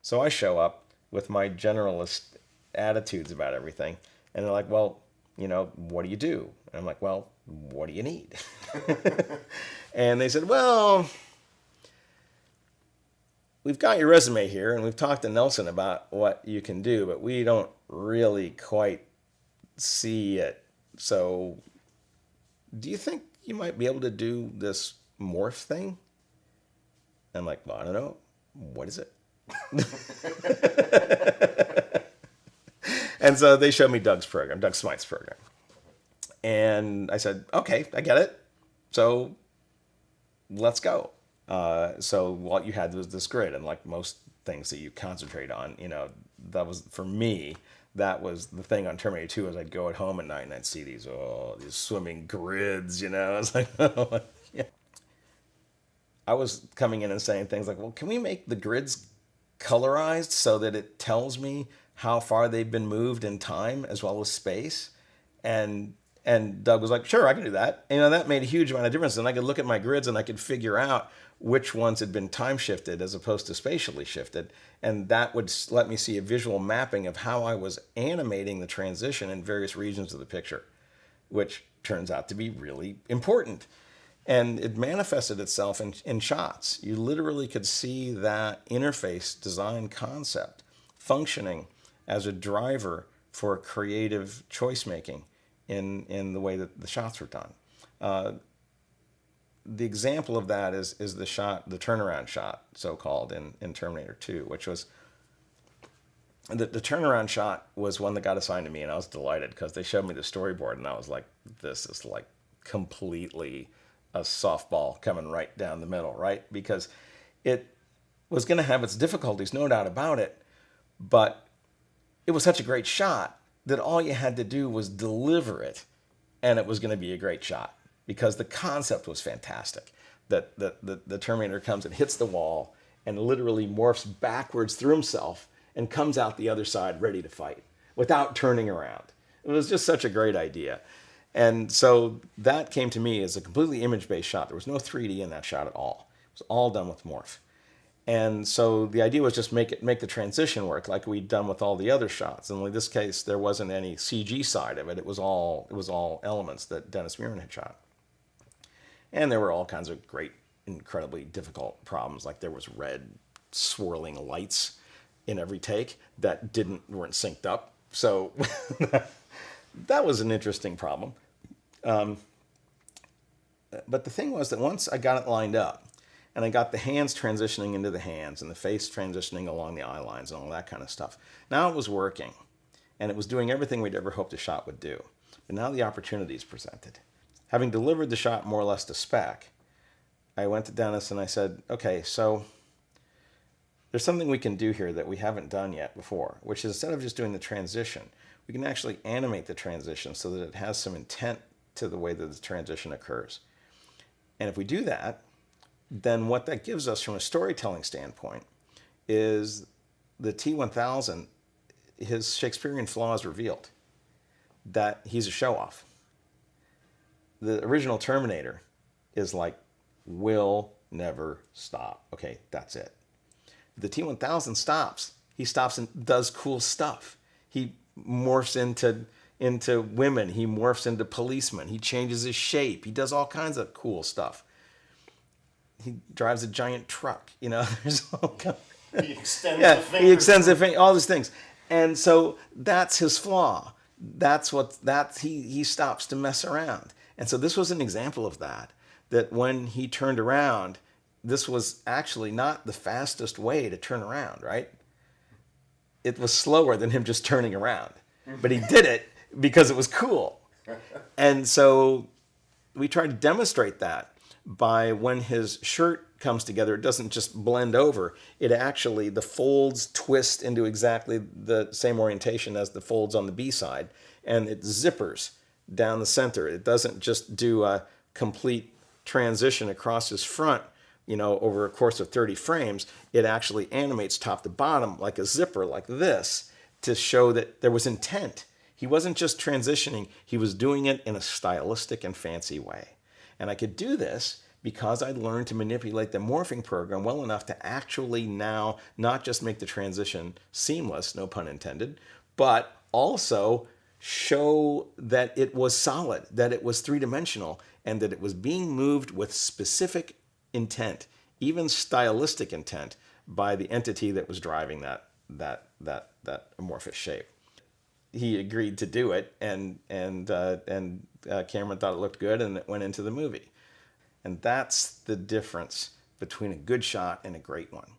So I show up with my generalist attitudes about everything. And they're like, well, what do you do? And I'm like, well, what do you need? And they said, well, we've got your resume here and we've talked to Nelson about what you can do, but we don't really quite see it. So do you think you might be able to do this morph thing? I'm like, well, I don't know. What is it? And so they showed me Doug Smythe's program. And I said, okay, I get it. So let's go. So what you had was this grid, and like most things that you concentrate on, that was, for me, that was the thing on Terminator 2, is I'd go at home at night and I'd see these swimming grids, It's like, oh, yeah. I was coming in and saying things like, well, can we make the grids colorized so that it tells me how far they've been moved in time as well as space? And Doug was like, sure, I can do that. That made a huge amount of difference. And I could look at my grids and I could figure out which ones had been time shifted as opposed to spatially shifted. And that would let me see a visual mapping of how I was animating the transition in various regions of the picture, which turns out to be really important. And it manifested itself in shots. You literally could see that interface design concept functioning as a driver for creative choice making in the way that the shots were done. The example of that is the turnaround shot, so-called, in Terminator 2, which was, the turnaround shot was one that got assigned to me, and I was delighted because they showed me the storyboard, and I was like, this is like completely a softball coming right down the middle, right? Because it was going to have its difficulties, no doubt about it, but it was such a great shot that all you had to do was deliver it, and it was going to be a great shot because the concept was fantastic. That the Terminator comes and hits the wall and literally morphs backwards through himself and comes out the other side ready to fight without turning around. It was just such a great idea. And so that came to me as a completely image-based shot. There was no 3D in that shot at all. It was all done with morph. And so the idea was just make the transition work like we'd done with all the other shots. And in this case, there wasn't any CG side of it. It was all elements that Dennis Muren had shot. And there were all kinds of great, incredibly difficult problems. Like there was red swirling lights in every take that weren't synced up. So that was an interesting problem. But the thing was that once I got it lined up, and I got the hands transitioning into the hands and the face transitioning along the eye lines and all that kind of stuff, now it was working. And it was doing everything we'd ever hoped a shot would do. But now the opportunity is presented. Having delivered the shot more or less to spec, I went to Dennis and I said, okay, so there's something we can do here that we haven't done yet before, which is instead of just doing the transition, we can actually animate the transition so that it has some intent to the way that the transition occurs. And if we do that, then what that gives us from a storytelling standpoint is the T-1000, his Shakespearean flaw is revealed, that he's a show-off. The original Terminator is like, will never stop. Okay, that's it. The T-1000 stops. He stops and does cool stuff. He morphs into women. He morphs into policemen. He changes his shape. He does all kinds of cool stuff. He drives a giant truck, there's all kinds. He extends the finger. He extends the finger, all these things. And so that's his flaw. He stops to mess around. And so this was an example of that when he turned around, this was actually not the fastest way to turn around, right? It was slower than him just turning around. But he did it because it was cool. And so we tried to demonstrate that by when his shirt comes together, it doesn't just blend over. It actually, the folds twist into exactly the same orientation as the folds on the B side, and it zippers down the center. It doesn't just do a complete transition across his front, over a course of 30 frames. It actually animates top to bottom like a zipper, like this, to show that there was intent. He wasn't just transitioning, he was doing it in a stylistic and fancy way. And I could do this because I learned to manipulate the morphing program well enough to actually now not just make the transition seamless, no pun intended, but also show that it was solid, that it was three-dimensional, and that it was being moved with specific intent, even stylistic intent, by the entity that was driving that amorphous shape. He agreed to do it, and Cameron thought it looked good, and it went into the movie. And that's the difference between a good shot and a great one.